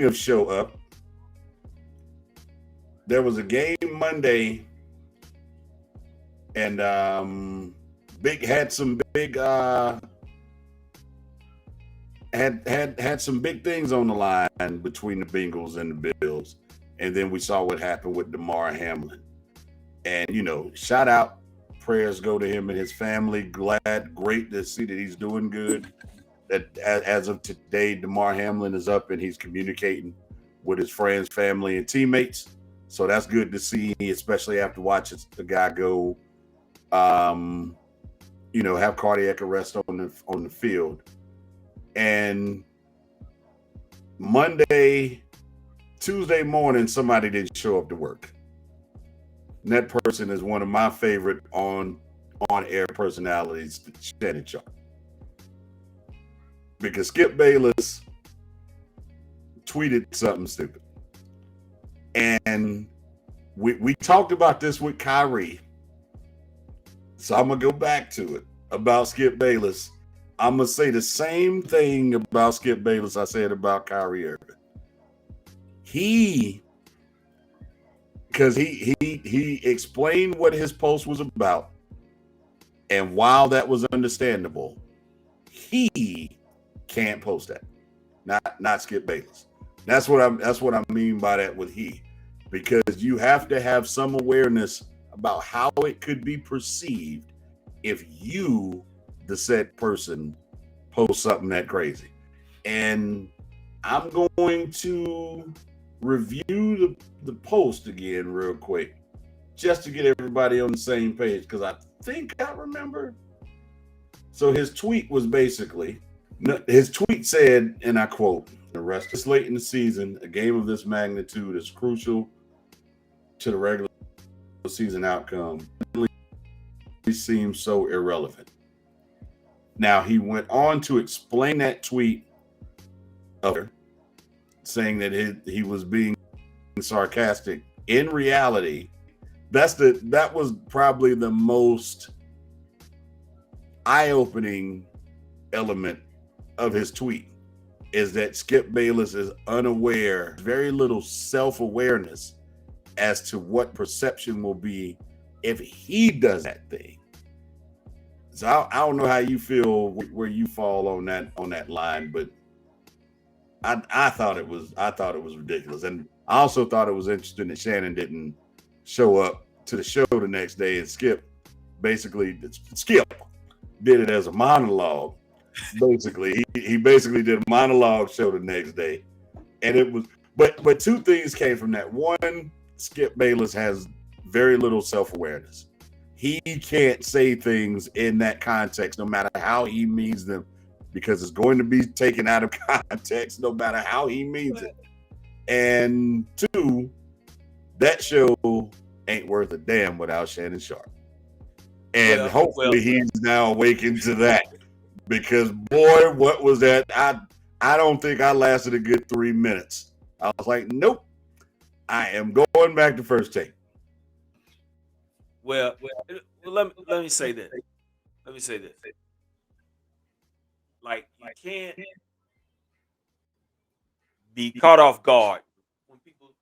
speaking of show up, there was a game Monday, and big had some big had some big things on the line between the Bengals and the Bills, and then we saw what happened with Damar Hamlin. And shout out, prayers go to him and his family. Great to see that he's doing good. That as of today, Damar Hamlin is up and he's communicating with his friends, family, and teammates. So that's good to see, especially after watching the guy go, have cardiac arrest on the field. And Tuesday morning, somebody didn't show up to work. And that person is one of my favorite on-air personalities, Shannon Sharp. Because Skip Bayless tweeted something stupid. And we talked about this with Kyrie. So I'm going to go back to it about Skip Bayless. I'm going to say the same thing about Skip Bayless I said about Kyrie Irving. Because he explained what his post was about. And while that was understandable, he can't post that. Not Skip Bayless. That's what I mean by that with he. Because you have to have some awareness about how it could be perceived if you, the said person, post something that crazy. And I'm going to review the post again real quick, just to get everybody on the same page, because I think I remember. So his tweet said, and I quote, "The rest is late in the season. A game of this magnitude is crucial to the regular season outcome. It seems so irrelevant." Now, he went on to explain that tweet, saying that he was being sarcastic. In reality, that was probably the most eye-opening element of his tweet, is that Skip Bayless is unaware, very little self-awareness as to what perception will be if he does that thing. So I don't know how you feel, where you fall on that line, but I thought it was ridiculous, and I also thought it was interesting that Shannon didn't show up to the show the next day, and Skip did it as a monologue. Basically, he basically did a monologue show the next day, and it was. But two things came from that. One, Skip Bayless has very little self-awareness. He can't say things in that context, no matter how he means them, because it's going to be taken out of context, no matter how he means it. And two, that show ain't worth a damn without Shannon Sharp. And hopefully he's now awakened to that, because boy, what was that? I don't think I lasted a good 3 minutes. I was like, nope, I am going back to first take. Well, let me say this. Like, you can't be caught off guard when people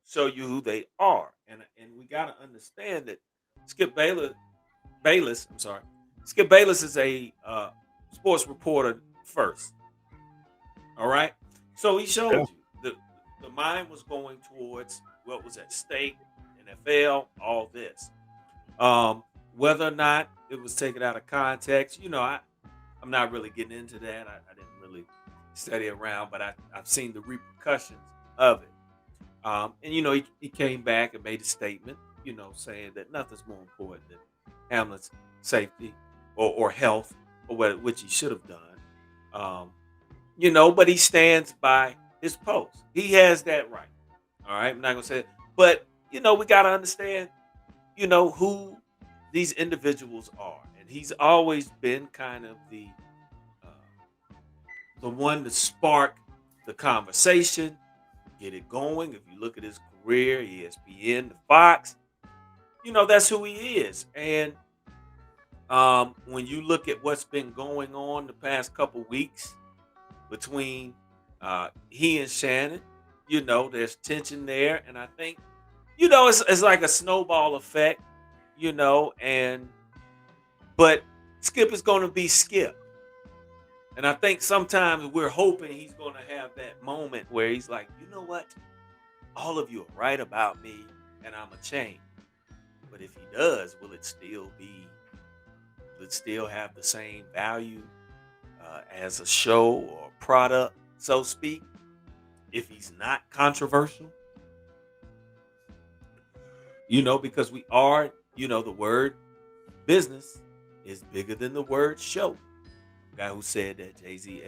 show you who they are, and we got to understand that Skip Bayless is a sports reporter first. All right, so he showed you the mind was going towards what was at stake, NFL, all this. Whether or not it was taken out of context, I'm not really getting into that. I didn't really study around, but I've seen the repercussions of it. And he came back and made a statement, saying that nothing's more important than Hamlin's safety or health, or which he should have done. But he stands by his post. He has that right. All right, I'm not gonna say it, but we gotta understand, who these individuals are, and he's always been kind of the one to spark the conversation, get it going. If you look at his career, ESPN, the Fox, that's who he is. And when you look at what's been going on the past couple weeks between He and Shannon, there's tension there, and I think, it's like a snowball effect, and but Skip is going to be Skip, and I think sometimes we're hoping he's going to have that moment where he's like, you know what, all of you are right about me, and I'm a change. But if he does, will it still have the same value as a show or product, so to speak? If he's not controversial, because we are, the word business is bigger than the word show. The guy who said that, Jay-Z,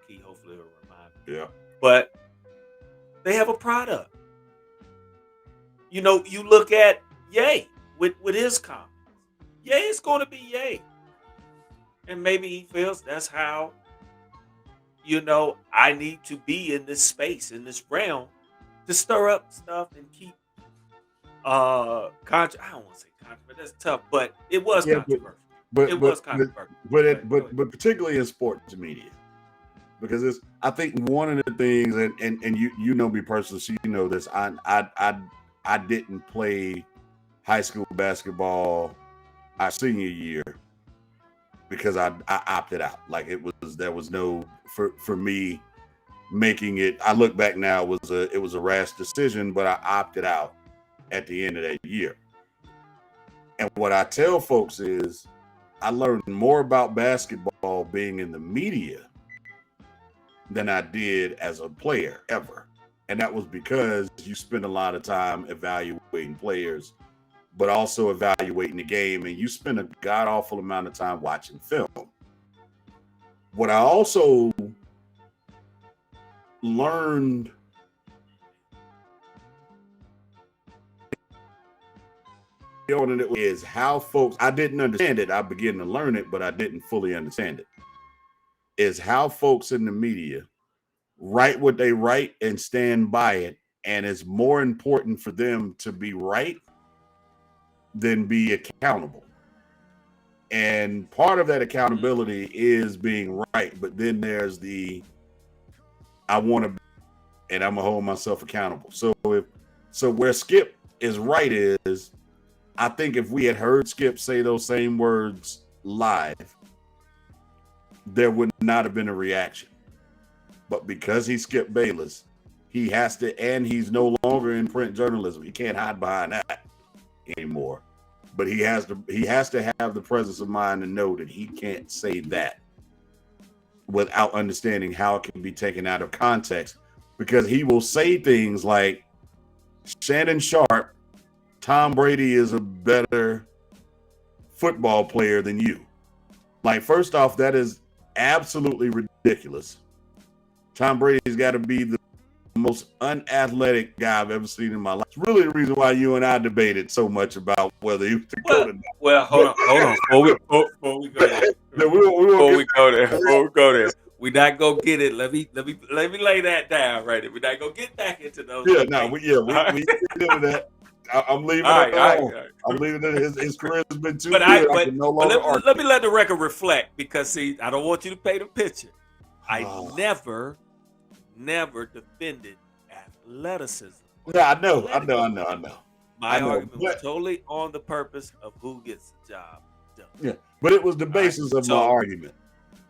Key, hopefully will remind me. Yeah. But they have a product. You look at Ye with his comments. Ye is going to be Ye. And maybe he feels that's how, I need to be in this space, in this realm, to stir up stuff and keep I don't want to say controversial. That's tough, but it was controversial. But particularly in sports media, because I think one of the things, and you know me personally, so you know this. I didn't play high school basketball our senior year because I opted out. Like there was no for me making it. I look back now, it was a rash decision, but I opted out at the end of that year. And what I tell folks is I learned more about basketball being in the media than I did as a player ever. And that was because you spend a lot of time evaluating players, but also evaluating the game. And you spend a god awful amount of time watching film. What I also learned is how folks, I didn't understand it. I began to learn it, but I didn't fully understand it. Is how folks in the media write what they write and stand by it. And it's more important for them to be right than be accountable. And part of that accountability is being right. But then there's I want to, and I'm going to hold myself accountable. So where Skip is right is, I think if we had heard Skip say those same words live, there would not have been a reaction. But because he's Skip Bayless, he has to, and he's no longer in print journalism. He can't hide behind that anymore. But he has to have the presence of mind to know that he can't say that without understanding how it can be taken out of context. Because he will say things like, Shannon Sharp, Tom Brady is a better football player than you. Like, first off, that is absolutely ridiculous. Tom Brady's got to be the most unathletic guy I've ever seen in my life. It's really the reason why you and I debated so much about whether he was the GOAT or not. Well, hold on. Before we go there, we're not gonna get it. Let me lay that down right there. We're not gonna get back into those. Yeah, no, we get into that. I'm leaving it alone. I'm leaving it. His career has been too good. Let me let the record reflect, because see, I don't want you to paint the picture. I never defended athleticism. Yeah, I know. My argument was totally on the purpose of who gets the job done. Yeah, but it was the basis of my argument.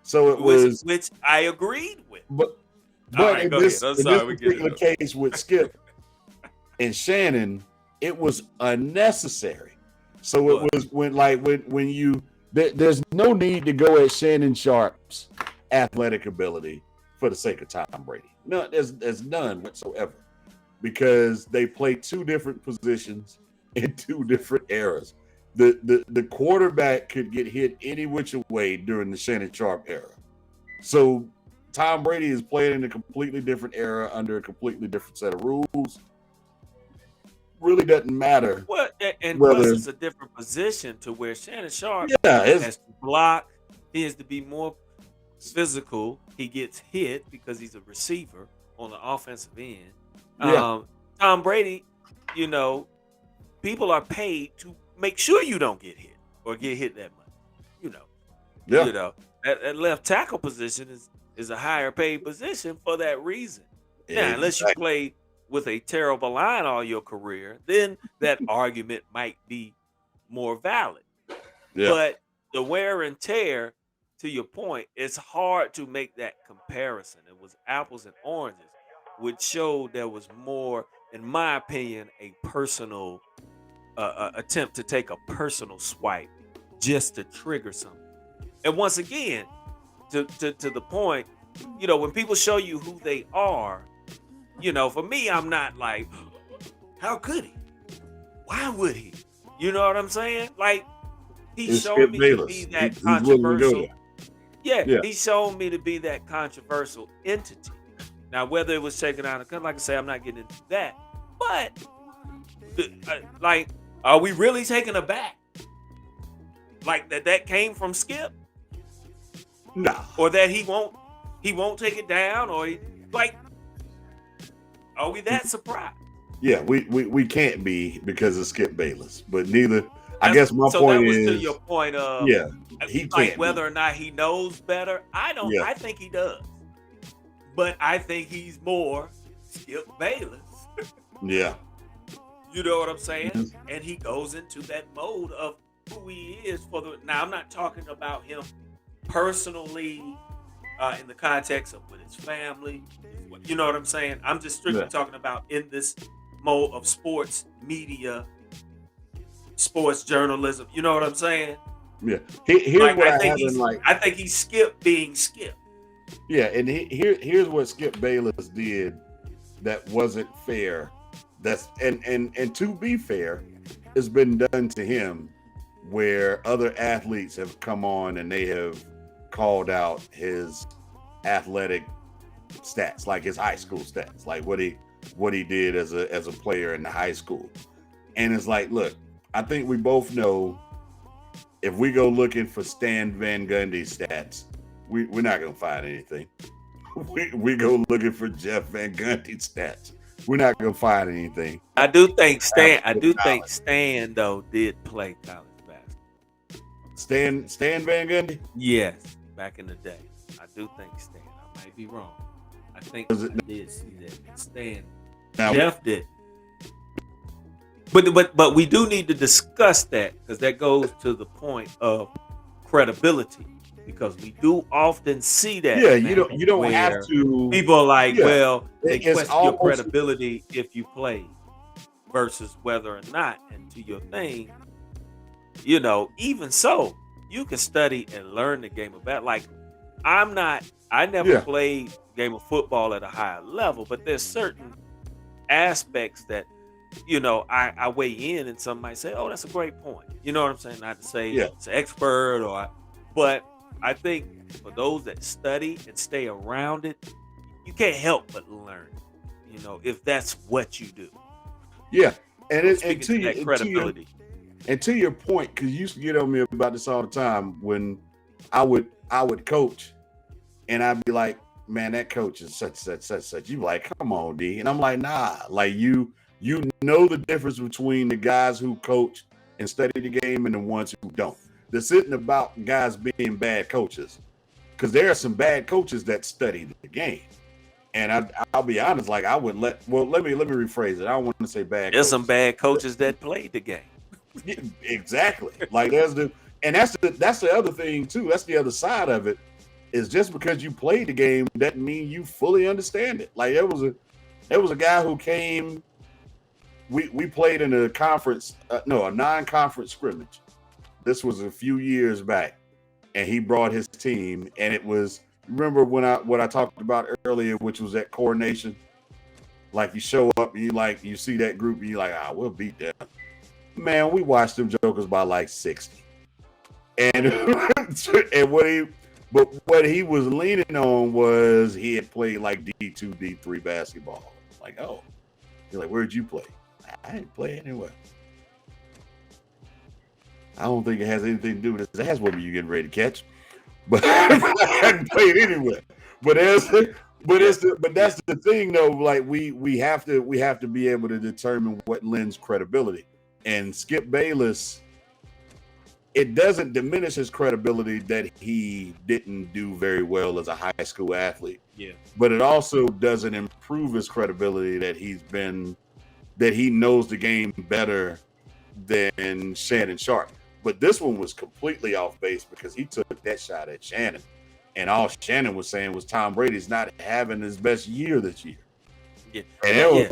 So it was, which I agreed with. But in this particular case with Skip and Shannon, it was unnecessary. So it was when you there's no need to go at Shannon Sharp's athletic ability for the sake of Tom Brady. No, there's none whatsoever, because they play two different positions in two different eras. The quarterback could get hit any which way during the Shannon Sharp era. So Tom Brady is playing in a completely different era under a completely different set of rules. Really doesn't matter. Well, and plus it's a different position to where Shannon Sharp has to block. He has to be more physical. He gets hit because he's a receiver on the offensive end. Tom Brady, people are paid to make sure you don't get hit or get hit that much. That left tackle position is a higher paid position for that reason. Now, unless you Exactly. play with a terrible line all your career, then that argument might be more valid. Yeah. But the wear and tear, to your point, it's hard to make that comparison. It was apples and oranges, which showed there was more, in my opinion, a personal attempt to take a personal swipe just to trigger something. And once again, to the point, when people show you who they are, for me, I'm not like, how could he? Why would he? You know what I'm saying? Like, he It's showed Skip me to be Bayless. that He's willing to go controversial. there. Yeah, Yeah. he showed me to be that controversial entity. Now, whether it was taken out of context, like I say, I'm not getting into that. But, like, are we really taken aback? Like that came from Skip, Nah. or that he won't take it down, or are we that surprised? Yeah, we can't be because of Skip Bayless, but neither. I guess my So point that was is, to your point of, yeah, he like, can't whether be. or not he knows better. Yeah. I think he does, but I think he's more Skip Bayless. Yeah. You know what I'm saying? Mhm. And he goes into that mode of who he is for the. Now, I'm not talking about him personally in the context of with his family. You know what I'm saying? I'm just strictly Yeah. talking about in this mode of sports media, sports journalism. You know what I'm saying? Yeah. Here's Like, what I I think haven't like. I think he's Skip being Skip. Yeah, and here's what Skip Bayless did that wasn't fair. That's and to be fair, it's been done to him where other athletes have come on and they have called out his athletic stats, like his high school stats, like what he did as a player in the high school. And it's like, look, I think we both know if we go looking for Stan Van Gundy stats, we're not gonna find anything. We go looking for Jeff Van Gundy stats. We're not gonna find anything. I do think Stan. I do think College. Stan though did play college basketball. Stan Van Gundy? Yes, back in the day. I do think Stan. I might be wrong. I think I Was it- did see that. Stan. Now, Jeff did. But we do need to discuss that, because that goes to the point of credibility. Because we do often see that. yeah, now, you don't have where to. people are like, Yeah. well, they It's question your almost- credibility if you played versus whether or not. And to your thing, even so, you can study and learn the game of that. Like, I never Yeah. played game of football at a higher level, but there's certain aspects that, I weigh in, and some might say, oh, that's a great point. You know what I'm saying? Not to say Yeah. it's an expert, but I think for those that study and stay around it, you can't help but learn, if that's what you do. Yeah, and Speaking to to you, that credibility. and to your point, because you used to get on me about this all the time when I would coach, and I'd be like, man, that coach is such. You like, come on, D, and I'm like, nah, like you know the difference between the guys who coach and study the game and the ones who don't. This isn't about guys being bad coaches, because there are some bad coaches that study the game. And I'll be honest, like I would let me rephrase it. I don't want to say bad. There's some bad coaches that played the game. Yeah, exactly. Like that's the other thing too. That's the other side of it. Is just because you played the game doesn't mean you fully understand it. Like there was a guy who came. We played in a conference, a non-conference scrimmage. This was a few years back, and he brought his team, and it was. Remember what I talked about earlier, which was that coordination. Like you show up and you see that group and you're like, we'll beat them. Man, we watched them jokers by like 60. And and what he was leaning on was he had played like D2, D3 basketball. Like, oh. You're like, where'd you play? I didn't play anywhere. I don't think it has anything to do with this ass whooping you getting ready to catch. But I hadn't played anywhere. But that's the thing though. Like we have to be able to determine what lends credibility. And Skip Bayless, it doesn't diminish his credibility that he didn't do very well as a high school athlete. Yeah. But it also doesn't improve his credibility that he knows the game better than Shannon Sharp. But this one was completely off base because he took that shot at Shannon. And all Shannon was saying was Tom Brady's not having his best year this year. Yeah. And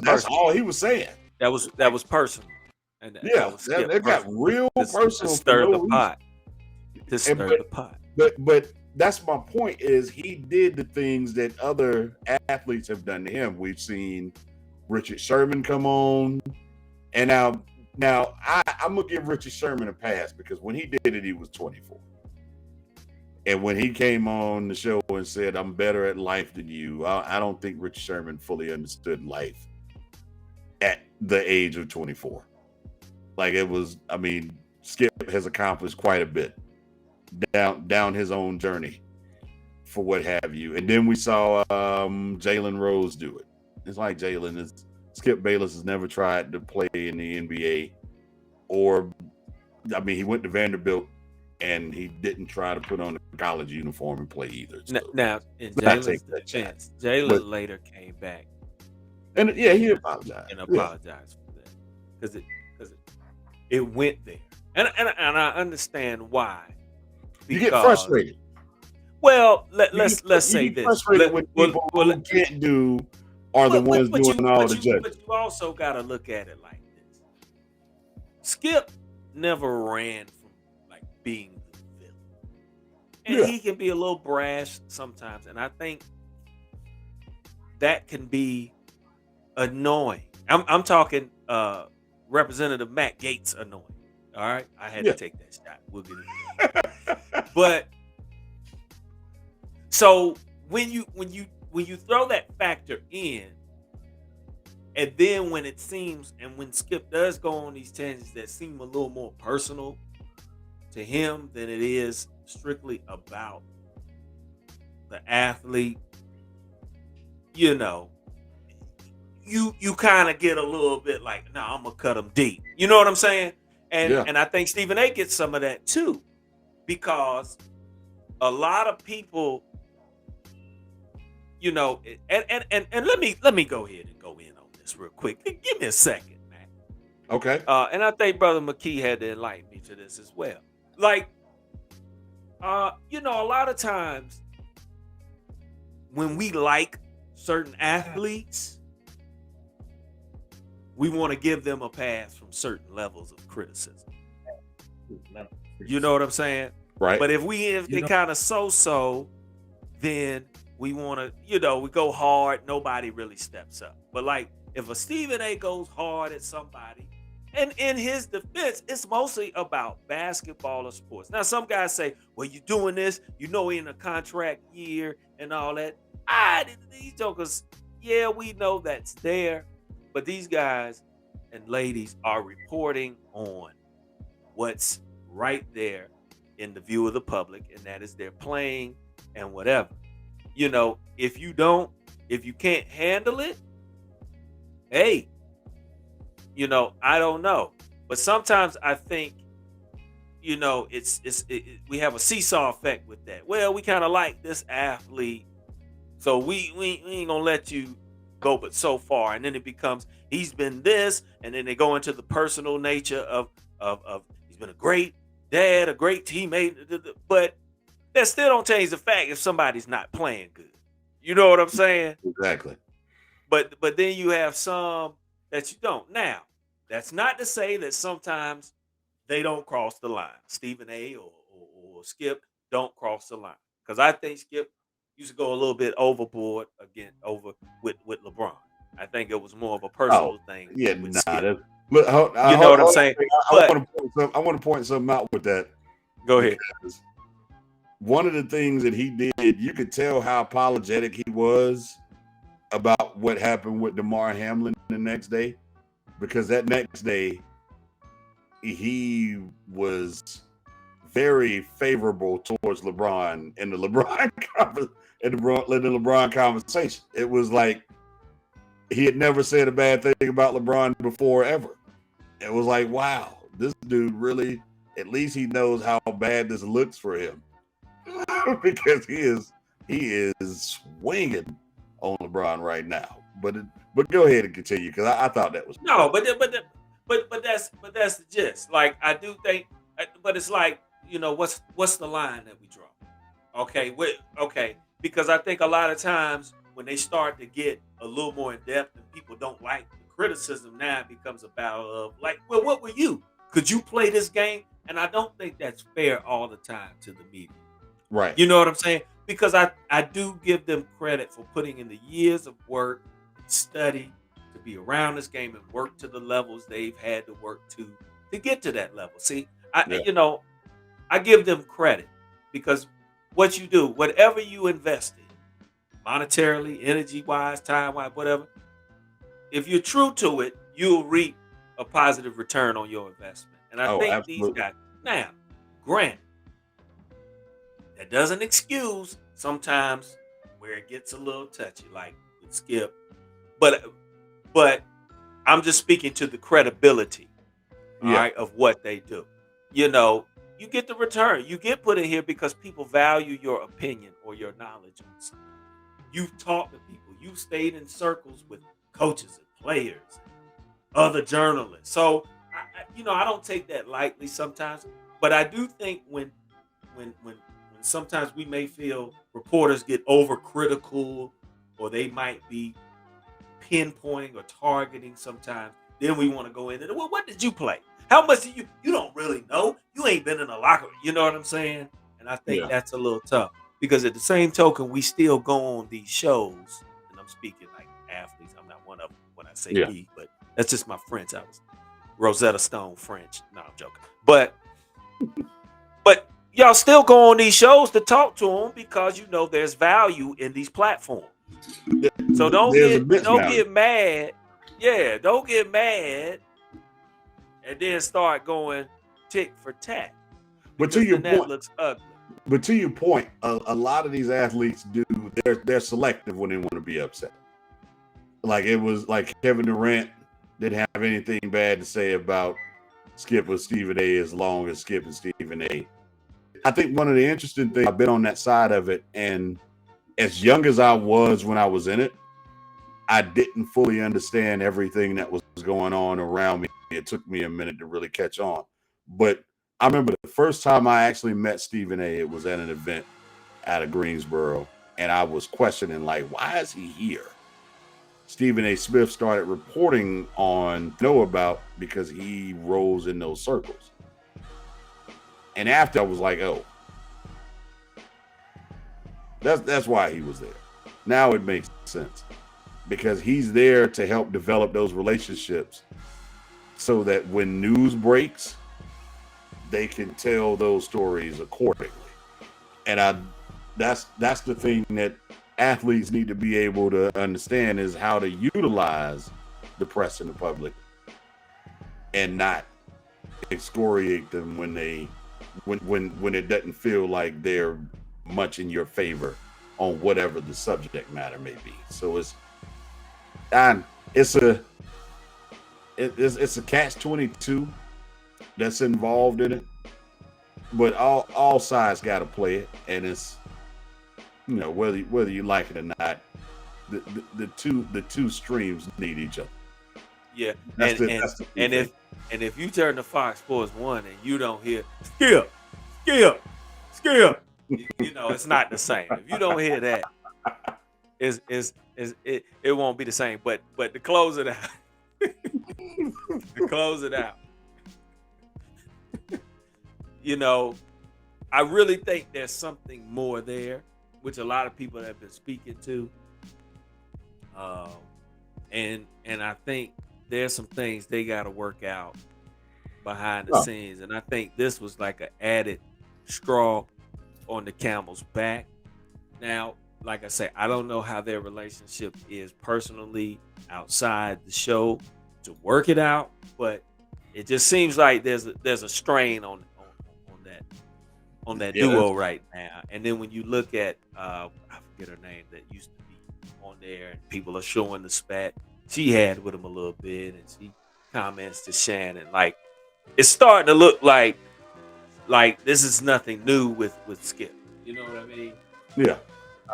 that's all he was saying. That was personal. And that got real personal to stir the pot. To stir the pot. But that's my point, is he did the things that other athletes have done to him. We've seen Richard Sherman come on, and now I'm gonna give Richard Sherman a pass because when he did it, he was 24. And when he came on the show and said, "I'm better at life than you," I don't think Richard Sherman fully understood life at the age of 24. Like it was, I mean, Skip has accomplished quite a bit down his own journey for what have you. And then we saw Jalen Rose do it. It's like Skip Bayless has never tried to play in the NBA, or I mean, he went to Vanderbilt and he didn't try to put on a college uniform and play either. So now, in Jalen's defense, Jalen later came back, and he apologized for that because it went there, and I understand why. You get frustrated. Well, let's say this. Frustrated with people who can't do are the ones doing all the judging. But you also got to look at it like this. Skip never ran from like being the villain, and he can be a little brash sometimes, and I think that can be annoying. I'm talking Representative Matt Gaetz annoying. All right, I had to take that shot. We'll get into that. But so when you throw that factor in, and then when it seems, and when Skip does go on these tangents that seem a little more personal to him than it is strictly about the athlete, you kind of get a little bit like, nah, I'm gonna cut him deep. You know what I'm saying? And I think Stephen A gets some of that too, because a lot of people, and let me go ahead and go in on this real quick. Give me a second, man. Okay. And I think Brother McKee had to enlighten me to this as well. Like, a lot of times when we like certain athletes, we want to give them a pass from certain levels of criticism. You know what I'm saying? Right. But if they kind of so, then we want to, we go hard. Nobody really steps up. But like, if a Stephen A goes hard at somebody, and in his defense, it's mostly about basketball or sports. Now, some guys say, well, you're doing this, in a contract year and all that. These jokers, we know that's there. But these guys and ladies are reporting on what's right there in the view of the public, and that is they're playing and whatever. If you can't handle it, hey, I don't know. But sometimes I think, we have a seesaw effect with that. Well, we kind of like this athlete, so we ain't gonna let you go but so far, and then it becomes he's been this, and then they go into the personal nature of he's been a great dad, a great teammate, but that still don't change the fact if somebody's not playing good. You know what I'm saying? Exactly. But then you have some that you don't. Now, that's not to say that sometimes they don't cross the line. Stephen A or Skip don't cross the line, because I think Skip used to go a little bit overboard with LeBron. I think it was more of a personal thing. Yeah, with Skip. Look, you know what I'm saying? I want to point something out with that. Go ahead. One of the things that he did, you could tell how apologetic he was about what happened with Damar Hamlin the next day, because that next day he was very favorable towards LeBron in the LeBron conversation. It was like he had never said a bad thing about LeBron before ever. It was like, wow, this dude really at least he knows how bad this looks for him because he is swinging on LeBron right now. But go ahead and continue because I thought that was No, but that's the gist. Like I do think, but it's like what's the line that we draw? Okay, because I think a lot of times when they start to get a little more in depth and people don't like the criticism, now it becomes about like, well, what were you? Could you play this game? And I don't think that's fair all the time to the media. right. You know what I'm saying? Because I do give them credit for putting in the years of work and study to be around this game and work to the levels they've had to work to get to that level. See, Yeah. I give them credit because what you do, whatever you invest in, monetarily, energy wise, time wise, whatever, if you're true to it, you'll reap a positive return on your investment. And I Oh, think these absolutely. guys, now, granted, that doesn't excuse sometimes where it gets a little touchy, like with Skip. But I'm just speaking to the credibility, all Yeah. right, of what they do. You know, you get the return. You get put in here because people value your opinion or your knowledge on something. You've talked to people. You've stayed in circles with coaches and players, other journalists. So, I don't take that lightly sometimes. But I do think when sometimes we may feel reporters get overcritical or they might be pinpointing or targeting sometimes, then we want to go in and, well, what did you play? How much did you don't really know? You ain't been in a locker room. You know what I'm saying? And I think Yeah. that's a little tough because at the same token, we still go on these shows, and I'm speaking like athletes. I'm not one of them when I say Yeah. we, but that's just my French. I was Rosetta Stone French. No, I'm joking. But y'all still go on these shows to talk to them because there's value in these platforms. So don't There's a get don't mismatch. get mad. Yeah, don't get mad and then start going tick for tat But to because your then that point, looks ugly. a lot of these athletes do. They're selective when they want to be upset. Like it was like Kevin Durant didn't have anything bad to say about Skip or Stephen A. as long as Skip and Stephen A. I think one of the interesting things, I've been on that side of it, and as young as I was when I was in it, I didn't fully understand everything that was going on around me. It took me a minute to really catch on. But I remember the first time I actually met Stephen A. It was at an event out of Greensboro, and I was questioning, like, why is he here? Stephen A. Smith started reporting on about because he rolls in those circles. And after I was like, oh, that's why he was there. Now it makes sense because he's there to help develop those relationships so that when news breaks, they can tell those stories accordingly. And that's the thing that athletes need to be able to understand is how to utilize the press and the public and not excoriate them when it doesn't feel like they're much in your favor on whatever the subject matter may be. So it's a catch-22 that's involved in it, but all sides got to play it, and it's whether you like it or not, the two streams need each other. Yeah, That's and the and that's the key and thing. if you turn to Fox Sports 1 and you don't hear Skip, Skip, Skip, it's not the same. If you don't hear that, it won't be the same. But to close it out, to close it out, I really think there's something more there, which a lot of people have been speaking to. And I think there's some things they got to work out behind the Oh, scenes. And I think this was like an added straw on the camel's back. Now, like I say, I don't know how their relationship is personally outside the show to work it out, but it just seems like there's a strain on that yeah, that's duo right now. And then when you look at I forget her name that used to be on there and people are showing the spat she had with him a little bit and she comments to Shannon. Like it's starting to look like like this is nothing new with Skip. You know what I mean? Yeah.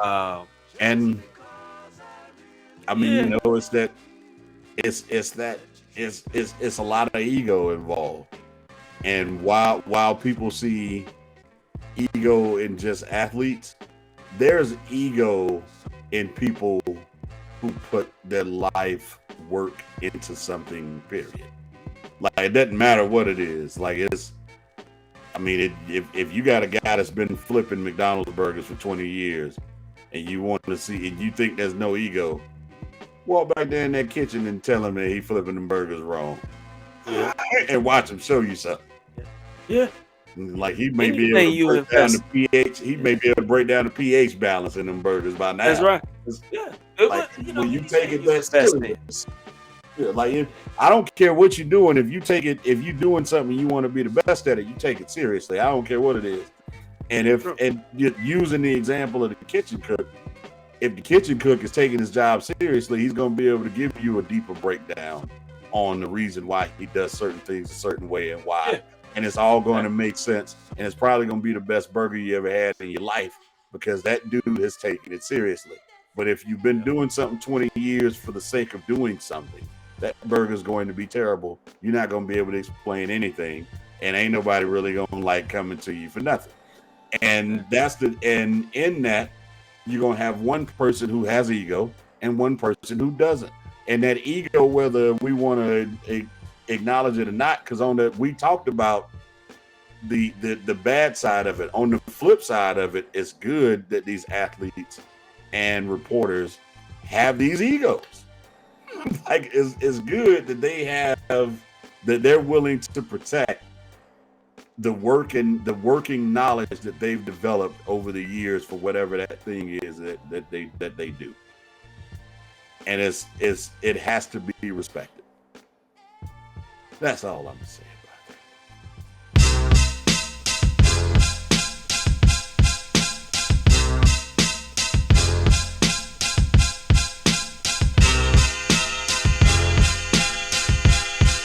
Um, And I mean, yeah, it's that it's a lot of ego involved. And while people see ego in just athletes, there's ego in people who put their life work into something, period. Like, it doesn't matter what it is. Like, if you got a guy that's been flipping McDonald's burgers for 20 years and you want to see, and you think there's no ego, walk back there in that kitchen and tell him that he flipping them burgers wrong. yeah, And watch him show you something. yeah. Like, he may be able Anything to you break down invest, the pH. He may be able to break down the pH balance in them burgers by now. that's right. It's Yeah, like, you know, when you take anything it you that invest in. serious. Yeah, like, I don't care what you're doing. If you're doing something you want to be the best at it, you take it seriously. I don't care what it is. And using the example of the kitchen cook, if the kitchen cook is taking his job seriously, he's going to be able to give you a deeper breakdown on the reason why he does certain things a certain way and why. Yeah. And it's all going to make sense. And it's probably going to be the best burger you ever had in your life because that dude has taken it seriously. But if you've been doing something 20 years for the sake of doing something, that burger is going to be terrible. You're not going to be able to explain anything. And ain't nobody really going to like coming to you for nothing. And in that, you're going to have one person who has ego and one person who doesn't. And that ego, whether we want to acknowledge it or not, because we talked about the bad side of it. On the flip side of it, it's good that these athletes and reporters have these egos. Like, it's good that they're willing to protect the working knowledge that they've developed over the years for whatever that thing is that they do. And it has to be respected. That's all I'm saying.